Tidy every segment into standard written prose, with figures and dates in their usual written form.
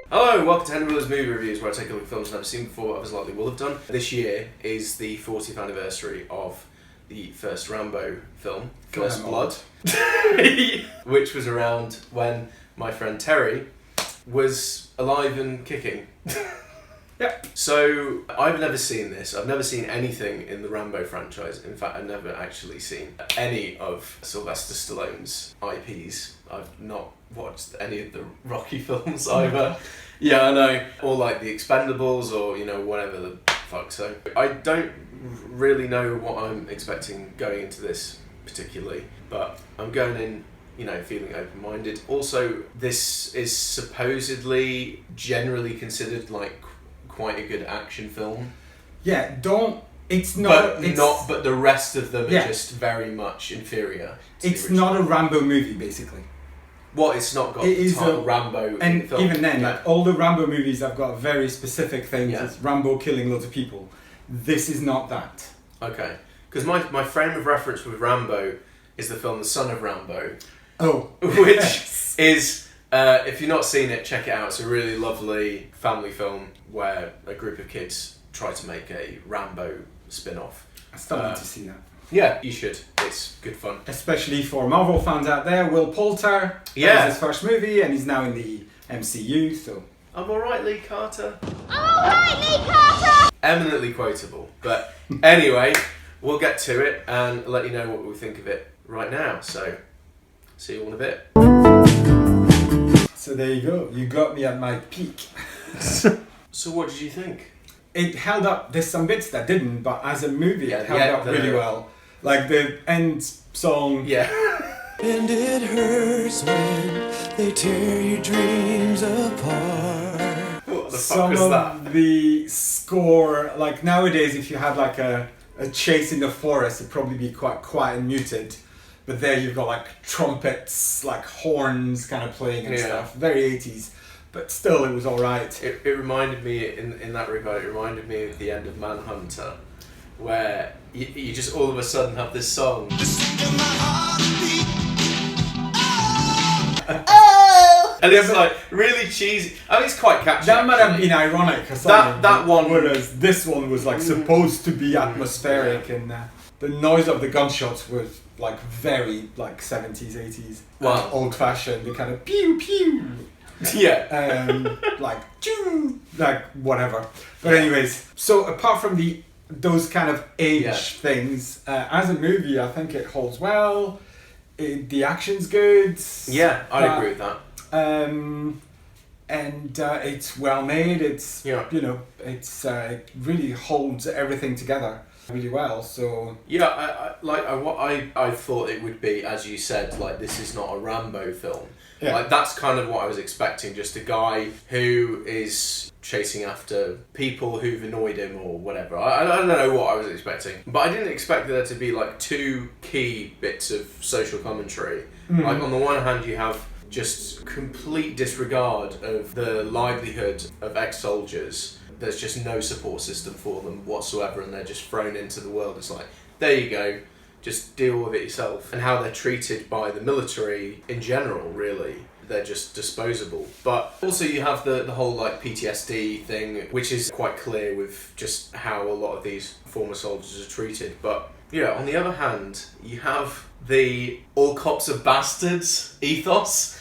Hello, welcome to Henry Willer's Movie Reviews, where I take a look at films I've never seen before, others likely will have done. This year is the 40th anniversary of the first Rambo film, First Blood, which was around when my friend Terry was alive and kicking. Yep. So, I've never seen this. I've never seen anything in the Rambo franchise. In fact, I've never actually seen any of Sylvester Stallone's IPs. I've not watched any of the Rocky films either. Yeah, I know. Or like The Expendables or, whatever the fuck. So, I don't really know what I'm expecting going into this particularly. But I'm going in, feeling open-minded. Also, this is supposedly generally considered like quite a good action film. Yeah, it's not... But the rest of them are just very much inferior to It's not a Rambo movie, basically. Well, it's not got the title Rambo and in film. Even then, like all the Rambo movies have got very specific things. Yeah. It's Rambo killing loads of people. This is not that. Okay. Because my frame of reference with Rambo is the film The Son of Rambo. Oh. Which is... if you've not seen it, check it out. It's a really lovely family film where a group of kids try to make a Rambo spin-off. I still need to see that. Yeah, you should. It's good fun. Especially for Marvel fans out there, Will Poulter. Yeah. That was his first movie and he's now in the MCU, so... I'm alright, Lee Carter. I'm alright, Lee Carter! Eminently quotable. But anyway, we'll get to it and let you know what we think of it right now. So, see you all in a bit. So there you go. You got me at my peak. So what did you think? It held up. There's some bits that didn't, but as a movie, it held up really well. Like the end song. Yeah. And it hurts when they tear your dreams apart. What the fuck Some was of that? the score, like nowadays, if you had like a chase in the forest, it'd probably be quite quiet and muted. But there you've got like trumpets, like horns kind of playing and stuff. Very 80s. But still, it was alright. It reminded me, in that regard, it reminded me of the end of Manhunter, where you just all of a sudden have this song. Oh! And it's like really cheesy. I mean, it's quite catchy. That might have been ironic or something. That one. Whereas this one was like supposed to be atmospheric and the noise of the gunshots was like very like 70s, 80s. Wow. Old fashioned. The kind of pew pew. Yeah. Like choo, like whatever. But anyways, so apart from those kind of age things, as a movie, I think it holds well. The action's good. Yeah, I agree with that. And it's well made. It's it really holds everything together really well. So yeah, I thought it would be, as you said, like this is not a Rambo film. Yeah. Like that's kind of what I was expecting. Just a guy who is chasing after people who've annoyed him or whatever. I don't know what I was expecting, but I didn't expect there to be like two key bits of social commentary. Like on the one hand, you have just complete disregard of the livelihood of ex-soldiers. There's just no support system for them whatsoever, and they're just thrown into the world. It's like, there you go, just deal with it yourself. And how they're treated by the military in general, really. They're just disposable. But also you have the whole like PTSD thing, which is quite clear with just how a lot of these former soldiers are treated. But on the other hand, you have the all cops are bastards ethos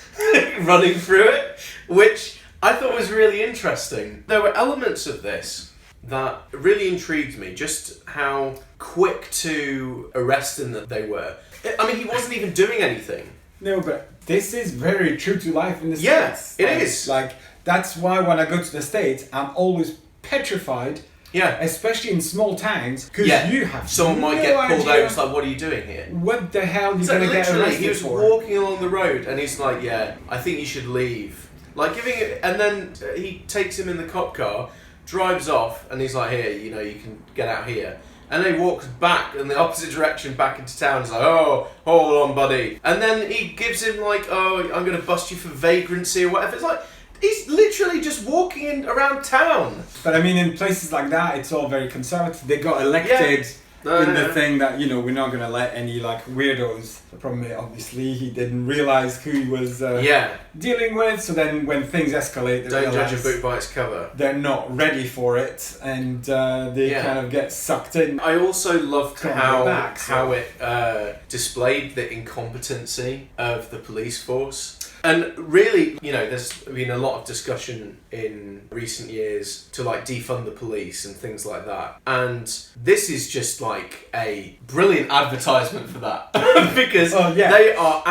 running through it, which I thought was really interesting. There were elements of this that really intrigued me, just how quick to arrest him that they were. I mean, he wasn't even doing anything. no, but this is very true to life in the Yes, States. it is. Like that's why when I go to the States, I'm always petrified. Yeah. Especially in small towns, because you have someone might no get pulled idea over. It's like, what are you doing here? what the hell are you So going to get literally, arrested he was for? walking along the road, and he's like, "Yeah, I think you should leave." Like giving it, and then he takes him in the cop car, drives off, and he's like, "Here, you can get out here." And then he walks back in the opposite direction back into town. He's like, "Oh, hold on, buddy." And then he gives him like, "Oh, I'm going to bust you for vagrancy or whatever." It's like, he's literally just walking around town. But I mean, in places like that, it's all very conservative. They got elected in the thing that, you know, we're not going to let any like weirdos. The problem is, obviously, he didn't realize who he was dealing with. So then when things escalate, don't judge a book by its cover. They're not ready for it, and they kind of get sucked in. I also loved how it displayed the incompetency of the police force. And really, you know, there's been a lot of discussion in recent years to like defund the police and things like that. And this is just like a brilliant advertisement for that. Because they are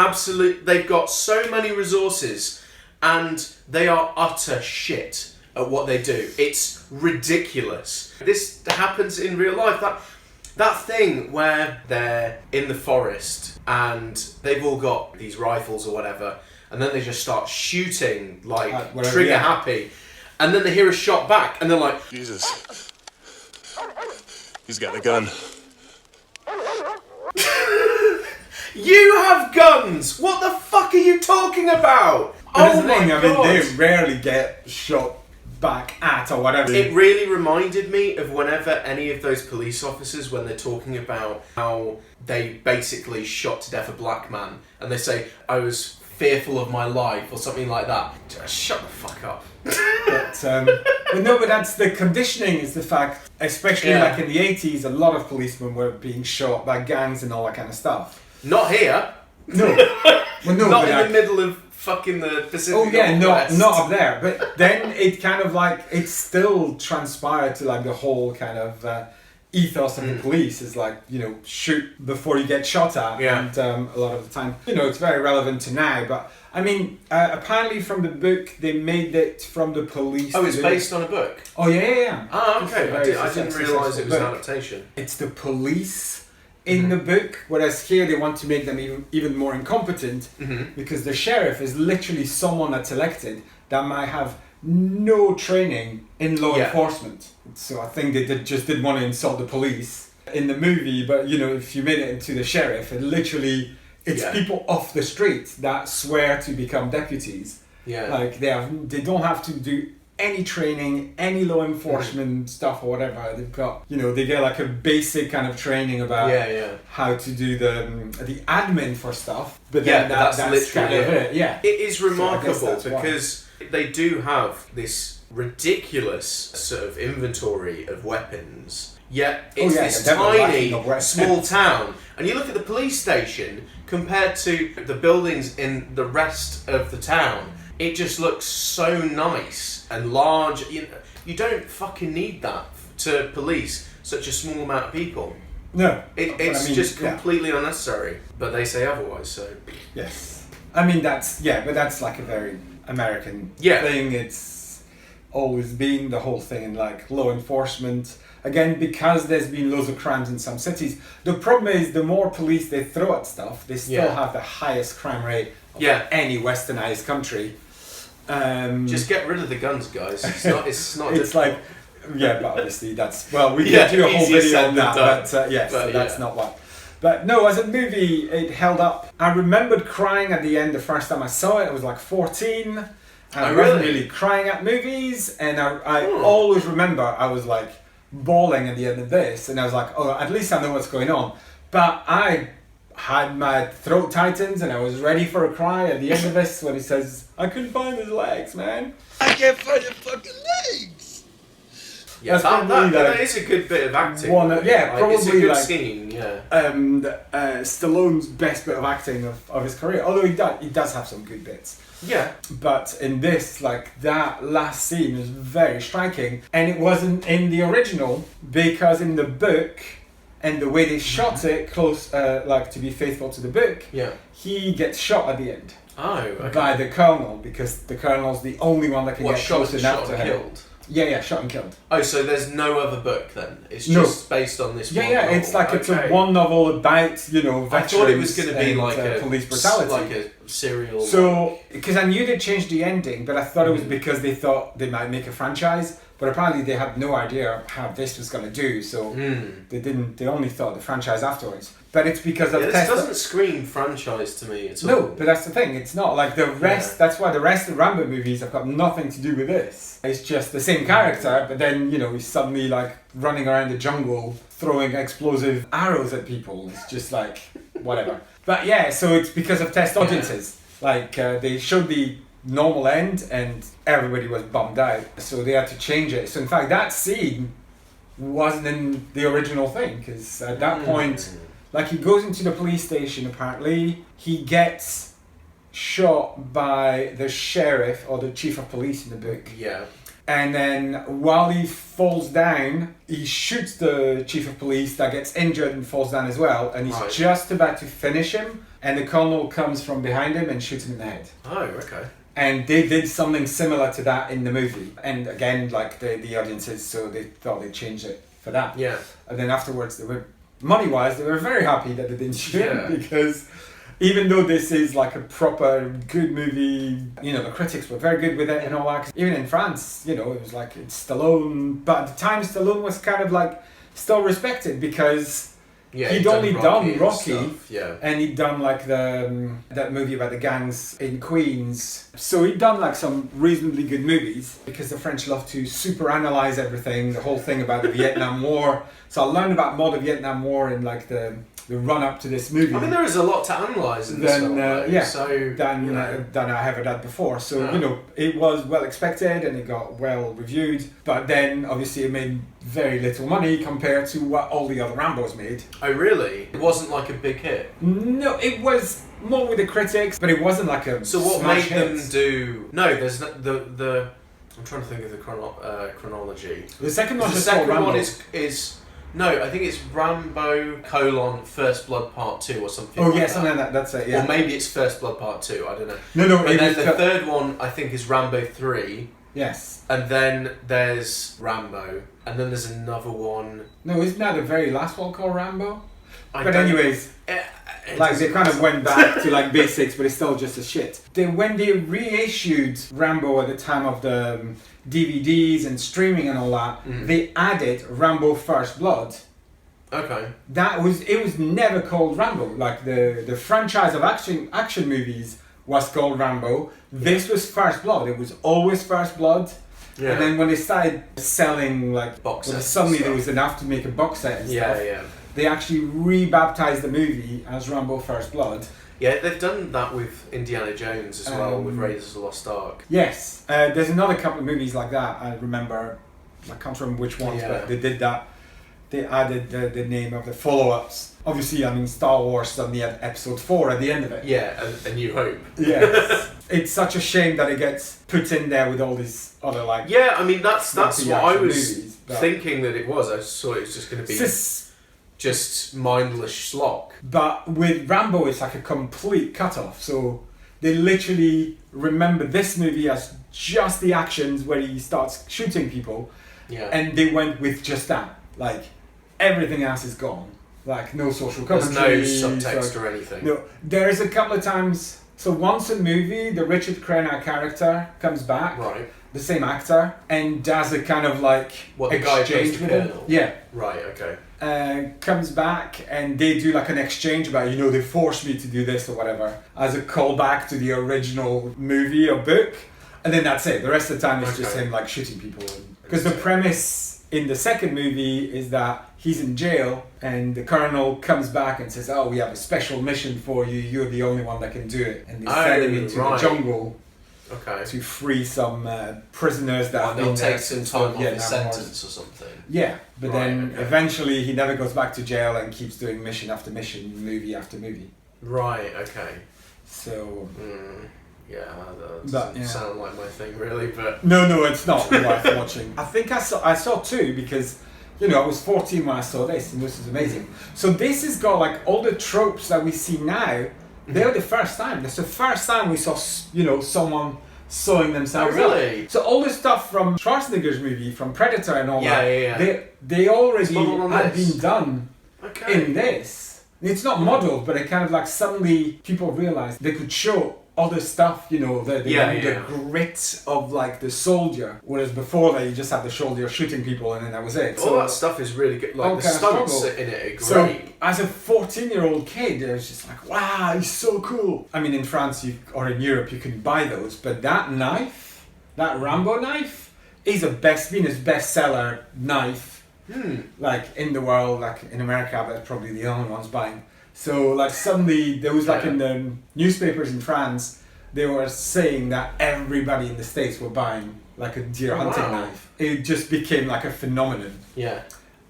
they've got so many resources and they are utter shit at what they do. It's ridiculous. This happens in real life. That thing where they're in the forest and they've all got these rifles or whatever, and then they just start shooting like trigger happy, and then they hear a shot back and they're like, Jesus, he's got a gun. You have guns! What the fuck are you talking about? Oh my God. I mean, they rarely get shot back at or whatever. It really reminded me of whenever any of those police officers, when they're talking about how they basically shot to death a black man, and they say, I was fearful of my life or something like that. Just shut the fuck up. But that's the conditioning, is the fact, especially like in the 80s, a lot of policemen were being shot by gangs and all that kind of stuff. Not here. No. Well, no, not in the middle of fucking the Pacific. Oh yeah, Northwest. not up there. But then it kind of like, it still transpired to like the whole kind of ethos of the police is like, you know, shoot before you get shot at. And a lot of the time, you know, it's very relevant to now. But I mean, apparently from the book, they made it from the police. Oh, it's based on a book? Oh yeah. Oh, okay. I didn't realise it was an adaptation. It's the police in the book, whereas here they want to make them even more incompetent, because the sheriff is literally someone that's elected that might have no training in law enforcement. So I think they just didn't want to insult the police in the movie, but you know, if you made it into the sheriff, it's people off the street that swear to become deputies. Like they don't have to do any training, any law enforcement stuff or whatever. They've got, you know, they get like a basic kind of training about how to do the admin for stuff. But then that's literally kind of it. Yeah, it is remarkable because they do have this ridiculous sort of inventory of weapons. Yet it's this tiny, small town, and you look at the police station compared to the buildings in the rest of the town. It just looks so nice and large. You don't fucking need that to police such a small amount of people. No. It's just completely unnecessary. But they say otherwise, so... Yes. I mean, but that's like a very American thing. It's always been the whole thing in like law enforcement. Again, because there's been loads of crimes in some cities. The problem is the more police they throw at stuff, they still have the highest crime rate of any westernized country. Just get rid of the guns, guys. It's not. It's like, but obviously that's we could do a whole video on that. But so that's not what. But no, as a movie, it held up. I remembered crying at the end the first time I saw it. I was like 14. And I wasn't really crying at movies, and I always remember I was like bawling at the end of this, and I was like, oh, at least I know what's going on. But I had my throat tightened and I was ready for a cry at the end of this when he says, I couldn't find his legs, man. I can't find his fucking legs. Yeah, that is a good bit of acting. Probably it's a good like scene. Stallone's best bit of acting of his career, although he does have some good bits. Yeah. But in this, like, that last scene is very striking, and it wasn't in the original, because in the book, and the way they shot it, close, like to be faithful to the book, he gets shot at the end. Oh, okay. By the colonel, because the colonel's the only one that can get close enough to him. Killed? Yeah, shot and killed. Oh, so there's no other book then? It's just based on this one novel. It's like it's a one novel about, you know, veterans. I thought it was going to be like a police brutality. Like a serial. So, because I knew they changed the ending, but I thought it was because they thought they might make a franchise. But apparently they had no idea how this was going to do, so they only thought the franchise afterwards. but it's because of This test. doesn't scream franchise to me at all. No, but that's the thing. It's not like the rest. Yeah. That's why the rest of the Rambo movies have got nothing to do with this. It's just the same character, but then he's suddenly like running around the jungle throwing explosive arrows at people. It's just like whatever. But yeah, so it's because of test audiences. Like they showed the normal end, and everybody was bummed out, so they had to change it. So in fact, that scene wasn't in the original thing, because at that point, like, he goes into the police station, apparently he gets shot by the sheriff or the chief of police in the book, and then while he falls down, he shoots the chief of police that gets injured and falls down as well, and he's just about to finish him, and the colonel comes from behind him and shoots him in the head. Oh, okay. And they did something similar to that in the movie. And again, like the audiences, so they thought they'd change it for that. Yeah. And then afterwards, they were, money-wise, they were very happy that they didn't shoot it, because even though this is like a proper good movie, the critics were very good with it and all that. Even in France, it was like, it's Stallone. But at the time, Stallone was kind of like still respected, because he'd only done Rocky, and he'd done like that movie about the gangs in Queens. So he'd done like some reasonably good movies, because the French love to super analyze everything, the whole thing about the Vietnam War. So I learned about more the Vietnam War in like the run up to this movie. I mean, there is a lot to analyse in this film, than I ever had before. So, it was well expected and it got well reviewed, but then obviously it made very little money compared to what all the other Rambos made. Oh, really? It wasn't like a big hit? No, it was more with the critics, but it wasn't like a So what smash made them hit. do... No, there's the I'm trying to think of the chronology. The second one The second one is... No, I think it's Rambo, First Blood Part 2 or something Oh, like yeah, that. something like that, that's it, yeah. Or maybe it's First Blood Part 2, I don't know. No, And it then was the third one, I think, is Rambo 3. Yes. And then there's Rambo. And then there's another one. No, isn't that the very last one called Rambo? I But don't- anyways, it like they doesn't kind of matter. went back to like basics, but it's still just a shit. When they reissued Rambo at the time of the DVDs and streaming and all that, they added Rambo First Blood. Okay. It was never called Rambo. Like the franchise of action movies was called Rambo. This was First Blood. It was always First Blood. Yeah. And then when they started selling like Box sets suddenly and there stuff. was enough to make a box set and stuff. Yeah. They actually rebaptized the movie as Rambo First Blood. Yeah, they've done that with Indiana Jones as well, with Raiders of the Lost Ark. Yes. There's another couple of movies like that. I remember. I can't remember which ones, but they did that. They added the name of the follow-ups. Obviously, I mean, Star Wars suddenly had Episode 4 at the end of it. Yeah, A New Hope. Yes. It's such a shame that it gets put in there with all these other like... Yeah, I mean, that's snappy what I action was movies, but- thinking that it was. I just thought it was just going to be just mindless schlock. But with Rambo, it's like a complete cut-off. So they literally remember this movie as just the actions where he starts shooting people. Yeah. And they went with just that. Like, everything else is gone. Like, no social commentary. There's no subtext or anything. No, there's a couple of times... So once a movie, the Richard Crenna character comes back. Right. The same actor. And does a kind of like What, the guy who plays exchange the with him. colonel? Yeah. Right, okay. Comes back and they do like an exchange about, they forced me to do this or whatever, as a callback to the original movie or book, and then that's it. The rest of the time it's just him like shooting people. Because the premise in the second movie is that he's in jail and the colonel comes back and says, "Oh, we have a special mission for you. You're the only one that can do it." And they send him into the jungle to free some prisoners that have They'll been there take some since time the off his Vietnam War. sentence or something. Yeah, but then okay. eventually he never goes back to jail and keeps doing mission after mission, movie after movie. Right, okay. So... Yeah, that doesn't yeah. sound like my thing really, but... No, it's not worth watching. I think I saw two because, I was 14 when I saw this and this was amazing. So this has got like all the tropes that we see now, they're the first time. That's the first time we saw, someone sewing themselves really? up. So all the stuff from Schwarzenegger's movie, from Predator and all that, Yeah. they already modeled on had this. been done Okay. in this. It's not modeled, but it kind of like suddenly people realized they could show other stuff, you know, the Yeah. grit of like the soldier. Whereas before that, you just had the soldier shooting people and then that was it. All that stuff is really good. Like all the kind of stunts struggle. in it are So great. as a 14-year-old kid, I was just like, wow, he's so cool. I mean, in France or in Europe, you can buy those, but that knife, that Rambo knife, is Venus bestseller knife. Like in the world, like in America, but probably the only ones buying. So like suddenly there was like in the newspapers in France, they were saying that everybody in the States were buying like a deer hunting knife. It just became like a phenomenon. Yeah.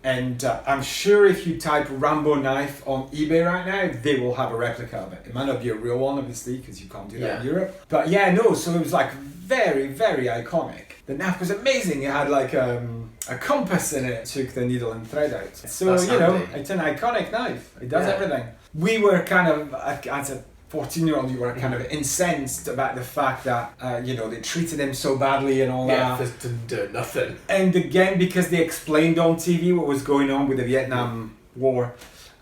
And I'm sure if you type Rambo knife on eBay right now, they will have a replica of it. It might not be a real one, obviously, because you can't do that in Europe. But yeah, no, so it was like very, very iconic. The knife was amazing. It had like a compass in it. Took the needle and thread out. So, That's you know, handy. it's an iconic knife. It does everything. We were kind of, as a 14-year-old, you were kind of incensed about the fact that, you know, they treated him so badly and all Yeah, that. didn't do nothing. And again, because they explained on TV what was going on with the Vietnam War.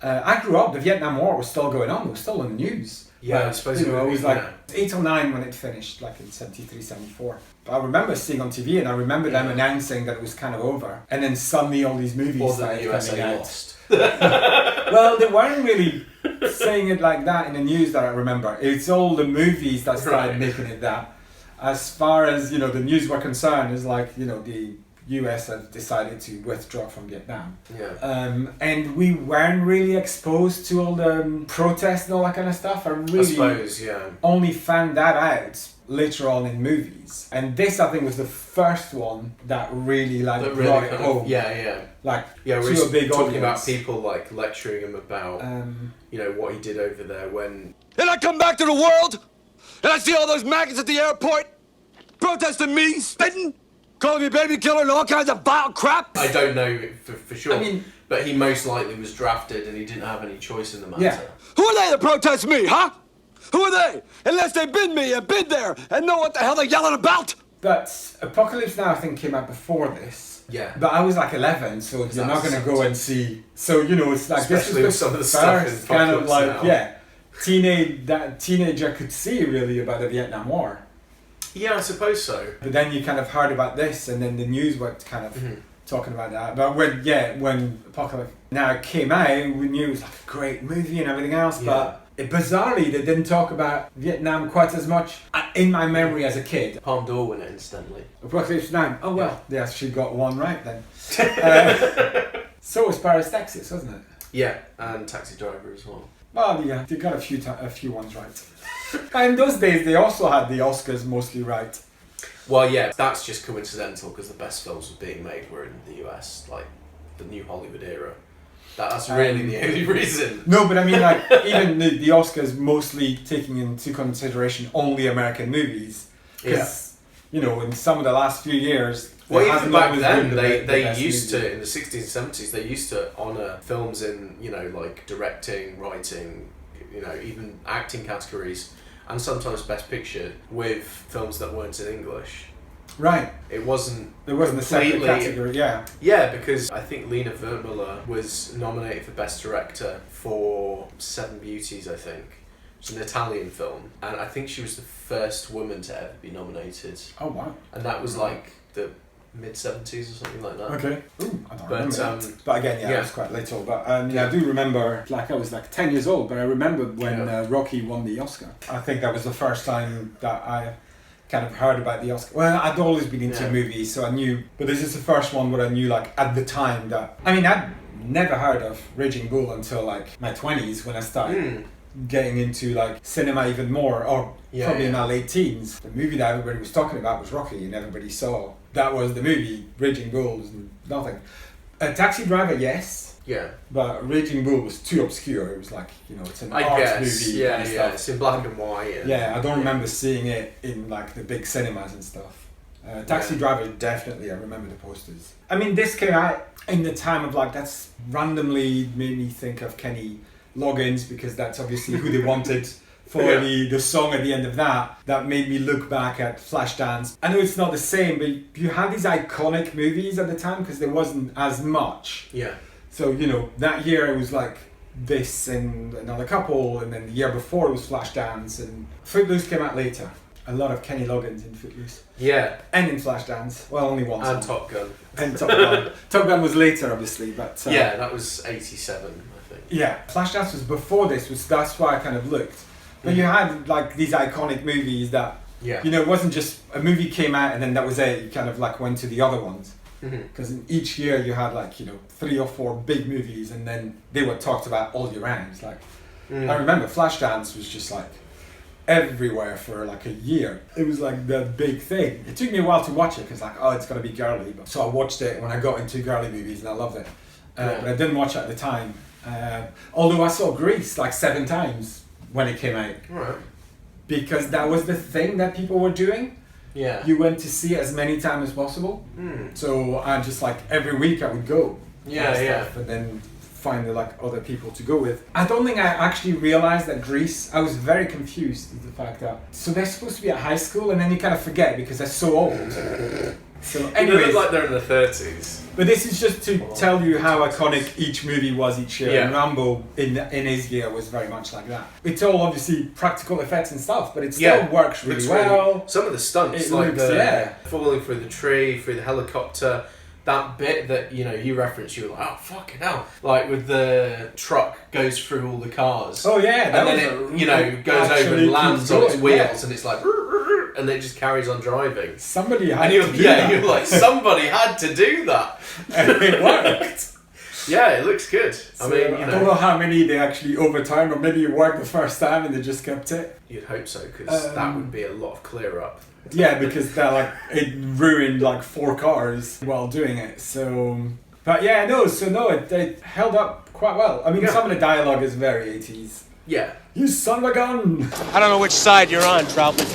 I grew up, the Vietnam War was still going on, it was still on the news. Yeah, But, I suppose you it know, would it be, was like yeah. 8 or 9 when it finished, like in 73, 74. But I remember seeing on TV and I remember them announcing that it was kind of over. And then suddenly all these movies Or that started the USA coming out. lost. Well, they weren't really saying it like that in the news that I remember. It's all the movies that started making it that. As far as, you know, the news were concerned, it's like, you know, the US had decided to withdraw from Vietnam. Yeah. And we weren't really exposed to all the protests and all that kind of stuff. I really I suppose, yeah. only found that out later on in movies. And this, I think, was the first one that really like That brought really it kind home. of, yeah. Like Yeah, to we're a big talking audience. about people like lecturing him about, you know, what he did over there when... And I come back to the world, and I see all those maggots at the airport protesting me, spitting, calling me baby killer and all kinds of vile crap. I don't know for sure, I mean- but he most likely was drafted and he didn't have any choice in the matter. Yeah. Who are they to protest me, huh? Who are they? Unless they've been me and been there and know what the hell they're yelling about. But Apocalypse Now, I think, came out before this. Yeah. But I was like 11, so you're not going to go and see. So, you know, it's like Especially this with was some of the the stuff in first kind of Apocalypse like, Now. that teenager could see really about the Vietnam War. Yeah, I suppose so. But then you kind of heard about this, and then the news were kind of talking about that. But when Apocalypse Now came out, we knew it was like a great movie and everything else. Yeah. But bizarrely, they didn't talk about Vietnam quite as much in my memory as a kid. Palme d'Or winner, incidentally. Apocalypse Now. Oh well, they actually got one right then. So was Paris, Texas, wasn't it? Yeah, and Taxi Driver as well. Well, yeah, they got a few ones right. And those days, they also had the Oscars mostly right. Well, yeah, that's just coincidental because the best films were being made were in the US, like the new Hollywood era. That's really the only reason. No, but I mean, like, even the Oscars mostly taking into consideration only American movies. Because, you know, in some of the last few years, Well, there even hasn't back always then, been the they best used movie. to, in the 60s and 70s, they used to honour films in, you know, like directing, writing, you know, even acting categories, and sometimes Best Picture with films that weren't in English. Right. It wasn't There wasn't a separate completely- category, yeah. Yeah, because I think Lena Wertmüller was nominated for Best Director for Seven Beauties, I think. It's an Italian film, and I think she was the first woman to ever be nominated. Oh, wow. And that was like the mid-70s or something like that. Okay. Ooh, I don't But, remember that. um, But again, yeah, yeah. I was quite little. But yeah, I do remember, like, I was like 10 years old, but I remember when Rocky won the Oscar. I think that was the first time that I kind of heard about the Oscar. Well, I'd always been into movies, so I knew, but this is the first one where I knew, like, at the time that, I mean, I'd never heard of Raging Bull until, like, my 20s when I started getting into, like, cinema even more, or probably in my late teens. The movie that everybody was talking about was Rocky, and everybody saw. That was the movie. Raging Bull was nothing. Taxi Driver, yes. Yeah. But Raging Bull was too obscure. It was like, you know, it's an I art guess, movie yeah, kind of yeah. stuff. It's in black and white. And, Yeah, I don't remember seeing it in like the big cinemas and stuff. Taxi Driver, definitely, I remember the posters. I mean, this came out in the time of like, that's randomly made me think of Kenny Loggins, because that's obviously who they wanted for the song at the end of that. That made me look back at Flashdance. I know it's not the same, but you had these iconic movies at the time because there wasn't as much. Yeah. So, you know, that year it was like this and another couple, and then the year before it was Flashdance, and Footloose came out later. A lot of Kenny Loggins in Footloose. Yeah. And in Flashdance. Well, only one And song. Top Gun. And Top Gun. Top Gun was later, obviously, but... Yeah, that was 87, I think. Yeah, Flashdance was before this, that's why I kind of looked. But you had, like, these iconic movies that, you know, it wasn't just a movie came out and then that was it. You kind of, like, went to the other ones. Because in each year you had, like, you know, 3 or 4 big movies, and then they were talked about all year round. It's like, I remember Flashdance was just, like, everywhere for like a year. It was like the big thing. It took me a while to watch it because like, oh, it's got to be girly. So I watched it when I got into girly movies and I loved it. But I didn't watch it at the time. Although I saw Grease like 7 times when it came out. Right. Because that was the thing that people were doing. Yeah. You went to see it as many times as possible. So I just like every week I would go. And then find like other people to go with. I don't think I actually realized that Grease, I was very confused with the fact that, so they're supposed to be at high school and then you kind of forget because they're so old. So They anyways, look like they're in their 30s. but this is just to tell you how iconic each movie was each year. Yeah. And Rambo in his year was very much like that. It's all obviously practical effects and stuff, but it still works really well. Some of the stunts, It like looks, falling through the tree, through the helicopter, that bit that, you know, you referenced, you were like, oh, fucking hell. Like, with the truck goes through all the cars. Oh yeah, that and then it, you know, goes over and lands on its wheels, and it's like, and it just carries on driving. Somebody had And you're, to do that. you're like, somebody had to do that. And it worked. Yeah, it looks good. So, I mean, you I know, don't know how many they actually overturned, or maybe it worked the first time and they just kept it. you'd hope so, because that would be a lot of clear up. Yeah, because that like it ruined like 4 cars while doing it. So, but yeah, it held up quite well. I mean, some of the dialogue is very 80s. Yeah. You son of a gun! I don't know which side you're on, Troutman.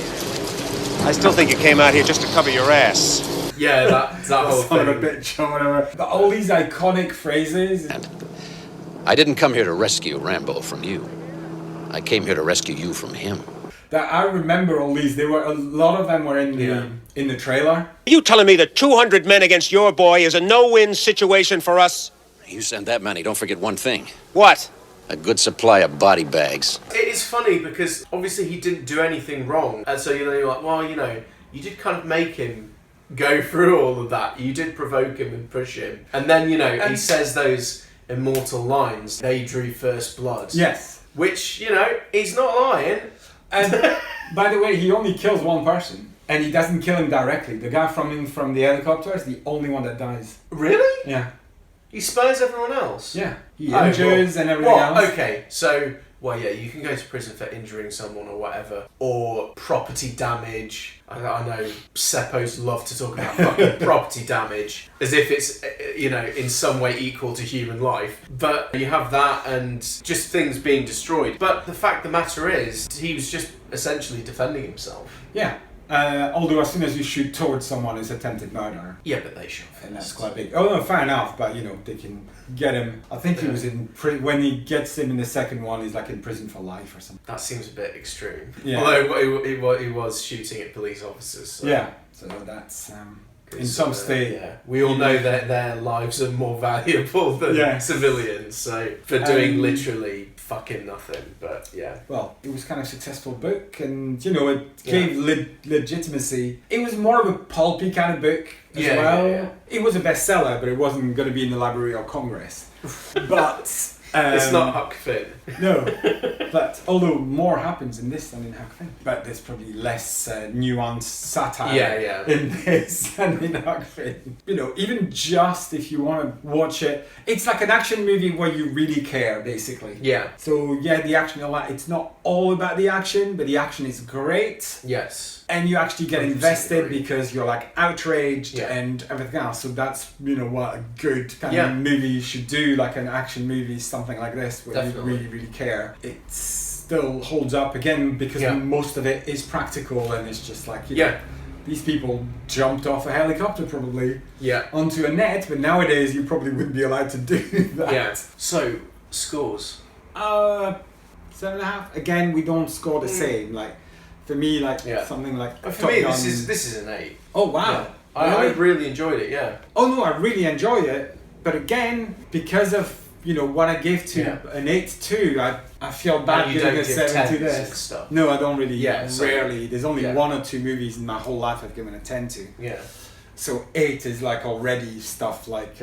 I still think you came out here just to cover your ass. Yeah, that whole Son of a thing. bitch or whatever. But all these iconic phrases. I didn't come here to rescue Rambo from you. I came here to rescue you from him. That I remember all these. There were a lot of them were in the trailer. Are you telling me that 200 men against your boy is a no-win situation for us? You send that many, don't forget one thing. What? A good supply of body bags. It is funny because obviously he didn't do anything wrong, and so you're like, well, you know, you did kind of make him go through all of that. You did provoke him and push him, and then you know he says those immortal lines. They drew first blood. Yes. Which, you know, he's not lying. And by the way, he only kills one person, and he doesn't kill him directly. The guy from the helicopter is the only one that dies. Really? Yeah. He spares everyone else? Yeah. He injures and everything else. Okay, so, well, yeah, you can go to prison for injuring someone or whatever, or property damage. I know Seppos love to talk about fucking property damage as if it's, you know, in some way equal to human life. But you have that and just things being destroyed. But the fact of the matter is, he was just essentially defending himself. Yeah. Although as soon as you shoot towards someone, it's attempted murder. Yeah, but they shot And that's first. quite big. Oh no, fair enough. But you know, they can get him. I think he was in when he gets him in the second one. He's like in prison for life or something. That seems a bit extreme. Yeah. Although he was shooting at police officers. So. Yeah. So that's in some state. Yeah. We all know that their lives are more valuable than civilians. So for doing literally fucking nothing, but yeah. Well, it was kind of a successful book, and you know, it gave legitimacy. It was more of a pulpy kind of book as well. Yeah. It was a bestseller, but it wasn't going to be in the Library of Congress. But it's not Huck Finn. No, but although more happens in this than in Huck Finn, but there's probably less nuanced satire in this than in Huck Finn. You know, even just if you want to watch it, it's like an action movie where you really care, basically. Yeah. So yeah, the action, it's not all about the action, but the action is great. Yes. And you actually get invested agree. because you're like outraged and everything else. So that's, you know, what a good kind of movie should do, like an action movie, something like this, where you really, really care. It still holds up again because most of it is practical and it's just like, you know, these people jumped off a helicopter probably onto a net, but nowadays you probably wouldn't be allowed to do that. Yeah. So, scores? 7.5. Again, we don't score the same. Like, for me, like something like For me, this is an 8. Oh wow! Yeah. I really enjoyed it. Yeah. Oh no, I really enjoyed it. But again, because of you know, what I give to an 8 to, I feel bad you giving don't a give 7 to 10s and this. stuff. No, I don't really. Yeah, so- rarely. There's only yeah. 1 or 2 movies in my whole life I've given a 10 to. Yeah. So 8 is like already stuff like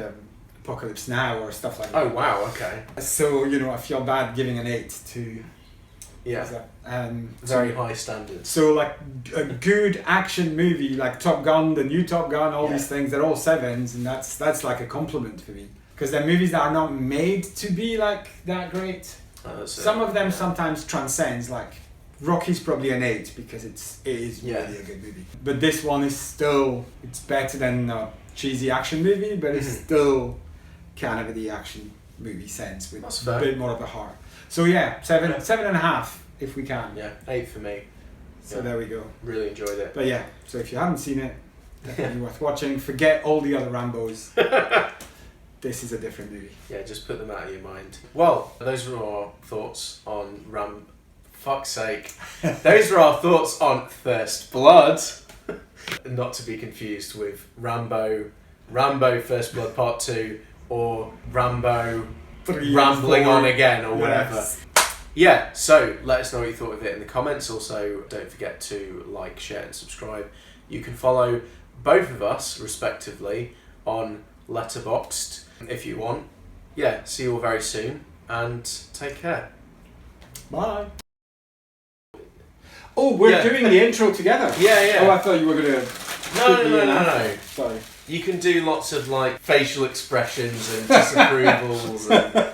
Apocalypse Now or stuff like that. Oh wow. Okay. So, you know, I feel bad giving an 8 to. Yeah. Very high standards. So like a good action movie like Top Gun, the new Top Gun, all these things, they're all 7s, and that's like a compliment for me. Because they're movies that are not made to be like that great. Some of them sometimes transcends, like Rocky's probably an 8 because it is really a good movie. But this one is still, it's better than a cheesy action movie, but it's still kind of the action movie sense with a bit more of a heart. So yeah, 7.5 if we can. Yeah, 8 for me. So there we go. Really enjoyed it. But yeah, so if you haven't seen it, definitely worth watching. Forget all the other Rambos. This is a different movie. Yeah, just put them out of your mind. Well, those were our thoughts on Fuck's sake. Those were our thoughts on First Blood. Not to be confused with Rambo First Blood Part 2, or Rambo 3 Rambling or 4. On Again, or whatever. Yes. Yeah, so let us know what you thought of it in the comments. Also, don't forget to like, share and subscribe. You can follow both of us, respectively, on Letterboxd if you want. Yeah, see you all very soon, and take care. Bye. Oh, we're doing the intro together. Yeah. Oh, I thought you were gonna. No. Sorry. You can do lots of like facial expressions and disapprovals and